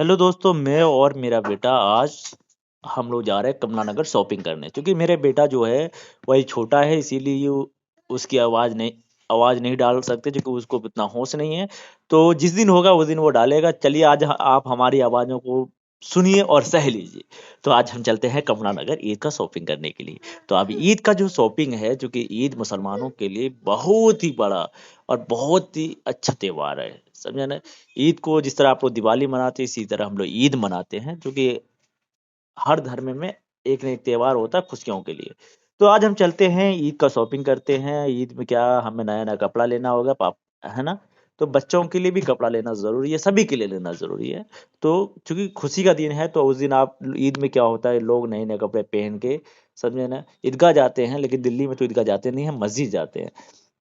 Hello दोस्तों, मैं और मेरा बेटा आज हम लोग जा रहे हैं कमला नगर शॉपिंग करने। क्योंकि मेरे बेटा जो है वही छोटा है, इसीलिए उसकी आवाज़ नहीं डाल सकते, क्योंकि उसको उतना होश नहीं है। तो जिस दिन होगा उस दिन वो डालेगा। चलिए आज आप हमारी आवाज़ों को सुनिए और सह लीजिए। तो आज हम चलते हैं कमला नगर ईद का शॉपिंग करने के लिए। तो अब ईद का जो शॉपिंग है, जो कि ईद मुसलमानों के लिए बहुत ही बड़ा और बहुत ही अच्छा त्योहार है, समझे ना। ईद को जिस तरह आप लोग दिवाली मनाते हैं, इसी तरह हम लोग ईद मनाते हैं, जो कि हर धर्म में एक न एक त्योहार होता है खुशियों के लिए। तो आज हम चलते हैं ईद का शॉपिंग करते हैं। ईद में क्या हमें नया-नया कपड़ा लेना होगा पाप है ना? तो बच्चों के लिए भी कपड़ा लेना ज़रूरी है, सभी के लिए लेना ज़रूरी है। तो चूँकि खुशी का दिन है, तो उस दिन आप ईद में क्या होता है, लोग नए-नए कपड़े पहन के, समझे ना, ईदगाह जाते हैं। लेकिन दिल्ली में तो ईदगाह जाते नहीं हैं, मस्जिद जाते हैं।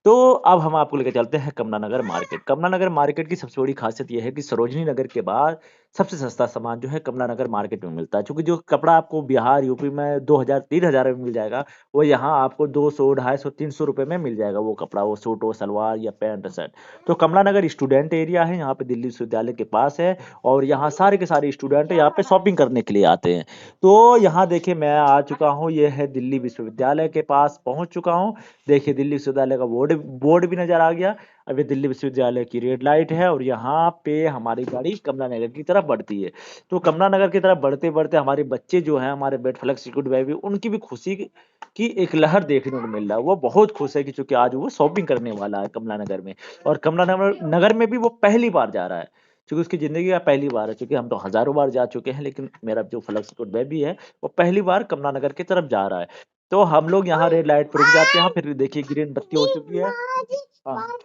तो अब हम आपको लेके चलते हैं कमला नगर मार्केट। कमला नगर मार्केट की सबसे बड़ी खासियत ये है कि सरोजनी नगर के बाद सबसे सस्ता सामान जो है कमला नगर मार्केट में मिलता है। क्योंकि जो कपड़ा आपको बिहार, यूपी में 2000 3000 में मिल जाएगा, वो यहाँ आपको 200, 250, 300 रुपए में मिल जाएगा वो कपड़ा, वो सूट, वो सलवार या पैंट शर्ट। तो कमला नगर स्टूडेंट एरिया है, यहाँ पे दिल्ली विश्वविद्यालय के पास है। और यहाँ सारे के सारे स्टूडेंट यहाँ पे शॉपिंग करने के लिए आते हैं। तो यहाँ देखिए मैं आ चुका हूँ, ये है दिल्ली विश्वविद्यालय के पास पहुँच चुका हूँ। देखिए दिल्ली विश्वविद्यालय का बोर्ड बोर्ड भी नज़र आ गया। अब ये दिल्ली विश्वविद्यालय की रेड लाइट है और यहाँ पे हमारी गाड़ी कमला नगर की तरफ बढ़ती है। तो कमला नगर की तरफ बढ़ते-बढ़ते हमारे बच्चे जो हैं, हमारे बेड फ्लैक्स सिक्योरिटी बेबी, उनकी भी खुशी की एक लहर देखने को मिल रहा है। वो बहुत खुश है कि चूँकि आज वो शॉपिंग करने वाला है कमला नगर में। और कमला नगर नगर में भी वो पहली बार जा रहा है। क्योंकि उसकी ज़िंदगी का पहली बार है। क्योंकि हम तो हज़ारों बार जा चुके हैं, लेकिन मेरा जो फ्लक्स सिक्योरिटी बेबी है, वो पहली बार कमला नगर की तरफ जा रहा है। तो हम लोग यहाँ रेड लाइट पे रुक जाते हैं, फिर देखिए ग्रीन बत्ती हो चुकी है। हाँ।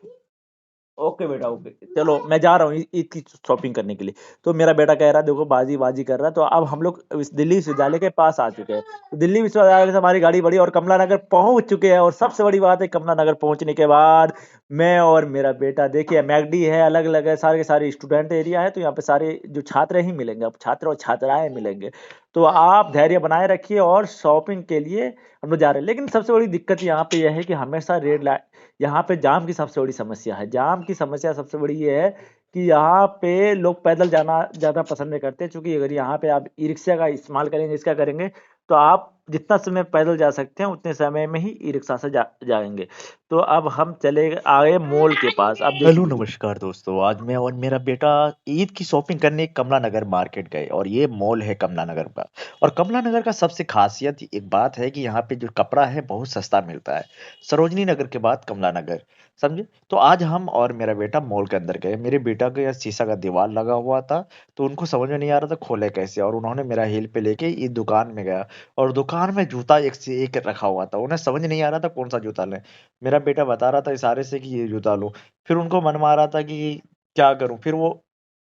ओके बेटा, ओके। चलो मैं जा रहा हूँ ईद की शॉपिंग करने के लिए। तो मेरा बेटा कह रहा है देखो बाजी-बाजी कर रहा है। तो अब हम लोग इस दिल्ली विश्वविद्यालय के पास आ चुके हैं। तो दिल्ली विश्वविद्यालय से हमारी गाड़ी बढ़ी और कमला नगर पहुँच चुके हैं। और सबसे बड़ी बात है, कमला नगर पहुँचने के बाद मैं और मेरा बेटा देखिए मैकडी है, अलग-अलग है, सारे के सारे स्टूडेंट एरिया है। तो यहाँ पे सारे जो छात्र ही मिलेंगे, अब छात्र और छात्राएँ मिलेंगे। तो आप धैर्य बनाए रखिए और शॉपिंग के लिए हम लोग जा रहे हैं। लेकिन सबसे बड़ी दिक्कत यहाँ पे ये है कि हमेशा रेड लाइट, यहाँ पे जाम की सबसे बड़ी समस्या है। जाम की समस्या सबसे बड़ी ये है कि यहाँ पे लोग पैदल जाना ज़्यादा पसंद नहीं करते। चूँकि अगर यहाँ पे आप ई-रिक्शा का इस्तेमाल करेंगे, इसका करेंगे, तो आप जितना समय पैदल जा सकते हैं, उतने समय में ही ई-रिक्शा से जाएँगे। तो अब हम चले आए मॉल के पास। अब हेलो नमस्कार दोस्तों, आज मैं और मेरा बेटा ईद की शॉपिंग करने कमला नगर मार्केट गए और ये मॉल है कमला नगर का। और कमला नगर का सबसे खासियत एक बात है कि यहाँ पे जो कपड़ा है बहुत सस्ता मिलता है। सरोजनी नगर के बाद कमला नगर, समझे। तो आज हम और मेरा बेटा मॉल के अंदर गए। मेरे बेटा के यहाँ शीशा का दीवार लगा हुआ था, तो उनको समझ में नहीं आ रहा था खोले कैसे, और उन्होंने मेरा हेल्प पे लेके ये दुकान में गया। और दुकान में जूता एक से एक रखा हुआ था, उन्हें समझ नहीं आ रहा था कौन सा जूता लें। मेरा बेटा बता रहा था इशारे से कि ये जूता लो। फिर उनको मन में आ रहा था कि क्या करूं, फिर वो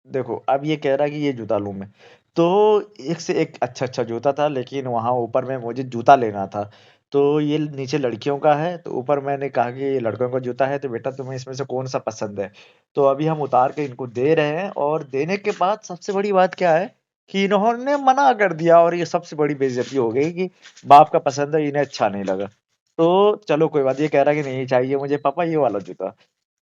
देखो अब ये कह रहा है कि ये जूता लूं मैं। तो एक से एक अच्छा अच्छा जूता था, लेकिन वहां ऊपर में मुझे जूता लेना था। तो ये नीचे लड़कियों का है, तो ऊपर मैंने कहा कि ये लड़कों का जूता है, तो बेटा तुम्हें इसमें से कौन सा पसंद है। तो अभी हम उतार के इनको दे रहे हैं, और देने के बाद सबसे बड़ी बात क्या है कि इन्होंने मना कर दिया, और ये सबसे बड़ी बेइज्जती हो गई कि बाप का पसंद है, इन्हें अच्छा नहीं लगा। तो चलो कोई बात, ये कह रहा है कि नहीं चाहिए मुझे पापा ये वाला जूता।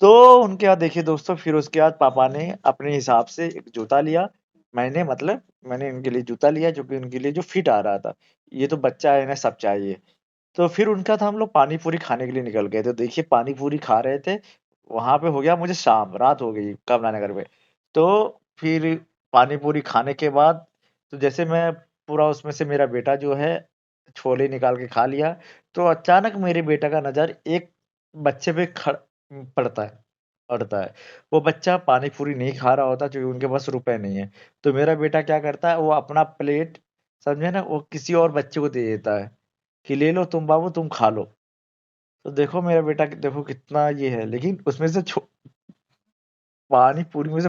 तो उनके बाद देखिए दोस्तों, फिर उसके बाद पापा ने अपने हिसाब से एक जूता लिया। मैंने इनके लिए जूता लिया जो कि उनके लिए जो फिट आ रहा था। ये तो बच्चा है, इन्हें सब चाहिए। तो फिर उनका था, हम लोग पानी पूरी खाने के लिए निकल गए। तो देखिए पानी पूरी खा रहे थे, वहां पे हो गया मुझे शाम, रात हो गई कमला नगर में। तो फिर पानी पूरी खाने के बाद, तो जैसे मैं पूरा उसमें से मेरा बेटा जो है छोले निकाल के खा लिया, तो अचानक मेरे बेटा का नज़र एक बच्चे पे पड़ता है पड़ता है। वो बच्चा पानी पूरी नहीं खा रहा होता, क्योंकि उनके पास रुपए नहीं है। तो मेरा बेटा क्या करता है, वो अपना प्लेट, समझे ना, वो किसी और बच्चे को दे देता है कि ले लो तुम बाबू, तुम खा लो। तो देखो मेरा बेटा देखो कितना ये है, लेकिन उसमें से पानी पूरी में से